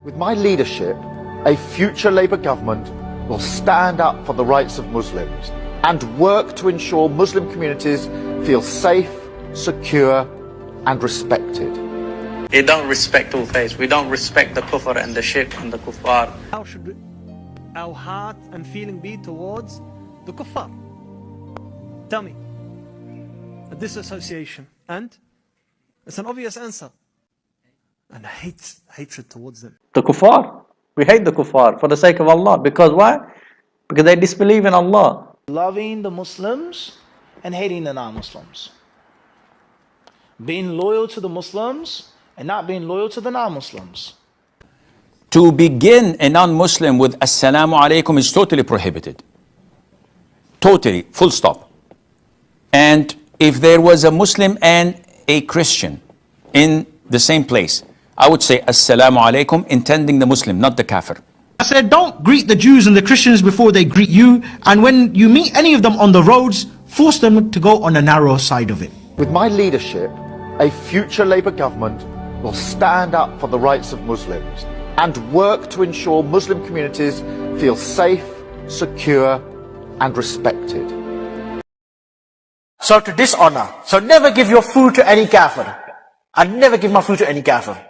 With my leadership, a future Labour government will stand up for the rights of Muslims and work to ensure Muslim communities feel safe, secure and respected. They don't respect all faiths. We don't respect the kufr and the shirk and the kuffar. How should our heart and feeling be towards the kuffar? Tell me. A disassociation. And? It's an obvious answer. And hatred towards them. The kuffar. We hate the kuffar for the sake of Allah. Because why? Because they disbelieve in Allah. Loving the Muslims and hating the non-Muslims. Being loyal to the Muslims and not being loyal to the non-Muslims. To begin a non-Muslim with Assalamu alaikum is totally prohibited. Totally, full stop. And if there was a Muslim and a Christian in the same place, I would say Assalamu alaikum, intending the Muslim, not the kafir. I said, don't greet the Jews and the Christians before they greet you. And when you meet any of them on the roads, force them to go on the narrow side of it. With my leadership, a future Labour government will stand up for the rights of Muslims and work to ensure Muslim communities feel safe, secure and respected. So to dishonor. So never give your food to any kafir. I never give my food to any kafir.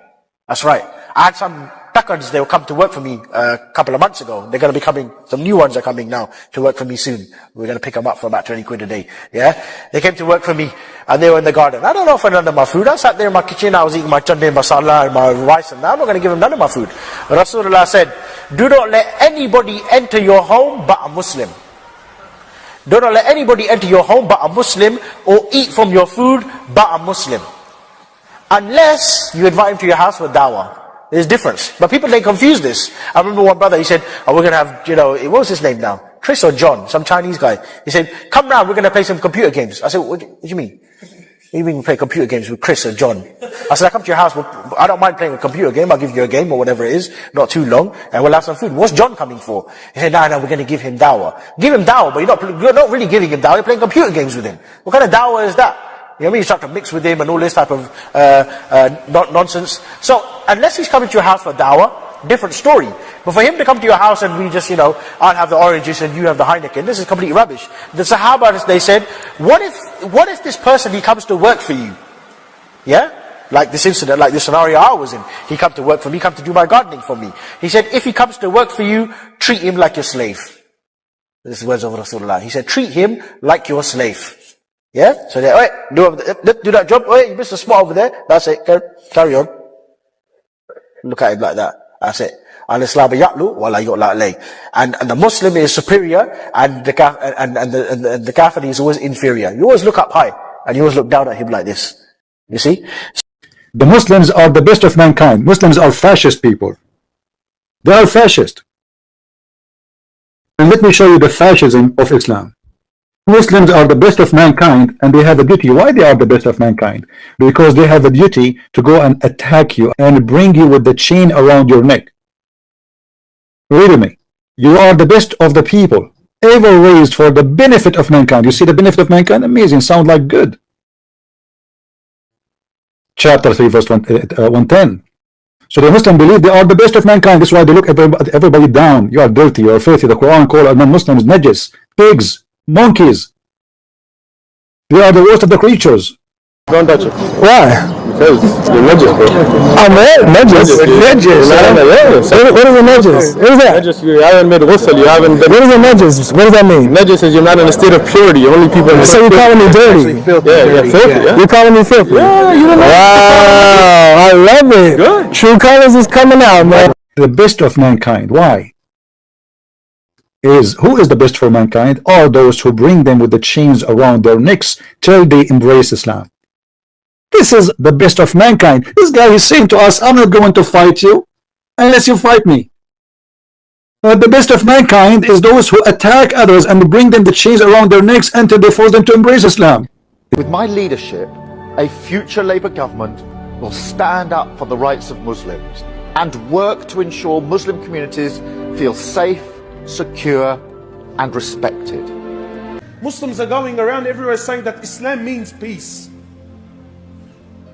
That's right. I had some takards, they will come to work for me a couple of months ago. They're going to be coming, some new ones are coming now to work for me soon. We're going to pick them up for about 20 quid a day. Yeah? They came to work for me and they were in the garden. I don't offer none of my food. I sat there in my kitchen, I was eating my chande masala and my rice and that. I'm not going to give them none of my food. Rasulullah said, do not let anybody enter your home but a Muslim. Do not let anybody enter your home but a Muslim or eat from your food but a Muslim. Unless you invite him to your house for dawah. There's difference. But people, they confuse this. I remember one brother, he said, oh, we're going to have, what was his name now? Chris or John, some Chinese guy. He said, come round, we're going to play some computer games. I said, what do you mean? What do you mean we play computer games with Chris or John? I said, I come to your house, I don't mind playing a computer game, I'll give you a game or whatever it is, not too long, and we'll have some food. What's John coming for? He said, no, we're going to give him dawah. Give him dawah, but you're not really giving him dawah, you're playing computer games with him. What kind of dawah is that? You know what I mean? You start to mix with him and all this type of nonsense. So, unless he's coming to your house for dawah, different story. But for him to come to your house and we just, I'll have the oranges and you have the Heineken, this is complete rubbish. The Sahaba, they said, what if this person, he comes to work for you? Yeah? Like this incident, like this scenario I was in. He come to work for me, come to do my gardening for me. He said, if he comes to work for you, treat him like your slave. This is words of Rasulullah. He said, treat him like your slave. Yeah? So they, do that job. You missed a spot over there. That's it. Carry on. Look at him like that. That's it. And the Muslim is superior and the kafir is always inferior. You always look up high and you always look down at him like this. You see? The Muslims are the best of mankind. Muslims are fascist people. They are fascist. And let me show you the fascism of Islam. Muslims are the best of mankind and they have a duty. Why they are the best of mankind? Because they have a duty to go and attack you and bring you with the chain around your neck. Read me. You are the best of the people ever raised for the benefit of mankind. You see the benefit of mankind? Amazing. Sound like good. Chapter 3 verse 110. So the Muslims believe they are the best of mankind. That's why they look everybody down. You are dirty, you are filthy. The Quran calls non-Muslims najis, pigs, monkeys. They are the worst of the creatures. Don't touch it. Why? Because you're najis, bro. I'm najis. Najis. What is a najis? What is that? Najis, you haven't made ghusl, you haven't done... What is a najis? What does that mean? Najis is you're not in a state of purity. Only people... So you're calling me dirty? Yeah, you're filthy, yeah. You're calling me filthy? Yeah, you don't know. Wow, I love it. Good. True colors is coming out, man. The best of mankind. Why? Who is the best for mankind? Are those who bring them with the chains around their necks till they embrace Islam. This is the best of mankind. This guy is saying to us, I'm not going to fight you unless you fight me. The best of mankind is those who attack others and bring them the chains around their necks until they force them to embrace Islam. With my leadership, a future Labour government will stand up for the rights of Muslims and work to ensure Muslim communities feel safe, secure and respected. Muslims are going around everywhere saying that Islam means peace.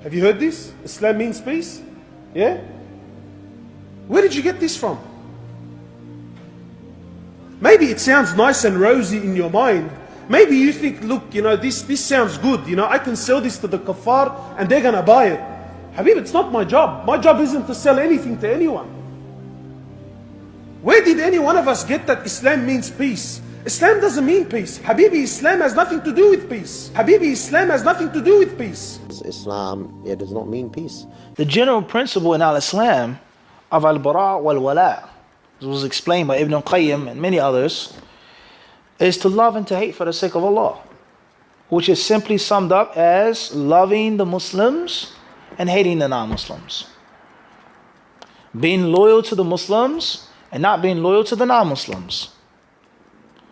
Have you heard this? Islam means peace? Yeah? Where did you get this from? Maybe it sounds nice and rosy in your mind. Maybe you think, look, you know, this sounds good. You know, I can sell this to the kuffar and they're going to buy it. Habib, it's not my job. My job isn't to sell anything to anyone. Where did any one of us get that Islam means peace? Islam doesn't mean peace. Habibi, Islam has nothing to do with peace. Habibi, Islam has nothing to do with peace. Islam, it does not mean peace. The general principle in al-Islam of al-bara' wal-wala, as was explained by Ibn al-Qayyim and many others, is to love and to hate for the sake of Allah, which is simply summed up as loving the Muslims and hating the non-Muslims. Being loyal to the Muslims and not being loyal to the non-Muslims.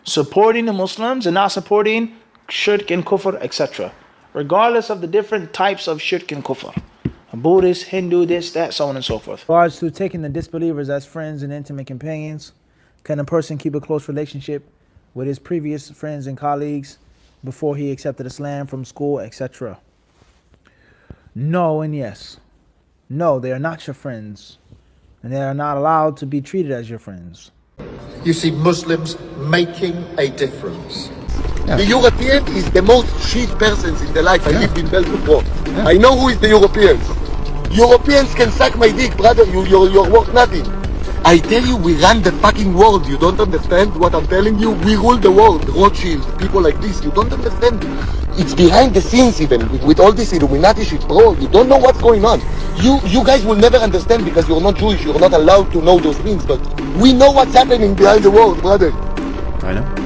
Supporting the Muslims and not supporting shirk and kufr, etc. Regardless of the different types of shirk and kufr. Buddhist, Hindu, this, that, so on and so forth. In regards to taking the disbelievers as friends and intimate companions, can a person keep a close relationship with his previous friends and colleagues before he accepted Islam from school, etc.? No and yes. No, they are not your friends, and they are not allowed to be treated as your friends. You see Muslims making a difference. The European is the most cheap persons in the life. I lived in Belgium, bro. I know who is the Europeans. Europeans can suck my dick, brother. You're worth nothing. I tell you, we run the fucking world. You don't understand what I'm telling you? We rule the world. Rothschild, people like this. You don't understand. It's behind the scenes even, with all this Illuminati shit, bro. You don't know what's going on. You guys will never understand because you're not Jewish. You're not allowed to know those things. But we know what's happening behind the world, brother. I know.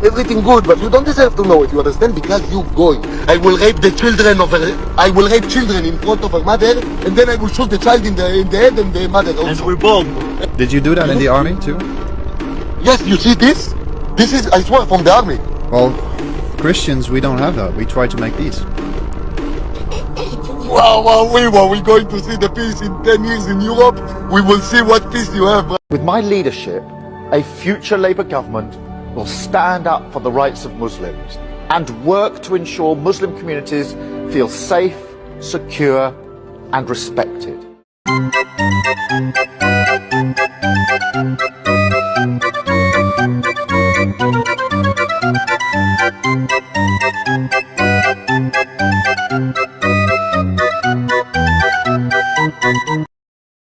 Everything good, but you don't deserve to know it, you understand? Because you going. I will rape the children of her. I will rape children in front of her mother, and then I will shoot the child in the head and the mother also. And we're bold. Did you do that in the army too? Yes, you see this? This is, I swear, from the army. Well, Christians, we don't have that. We try to make peace. Wow, we're going to see the peace in 10 years in Europe. We will see what peace you have. With my leadership, a future Labour government will stand up for the rights of Muslims and work to ensure Muslim communities feel safe, secure and respected.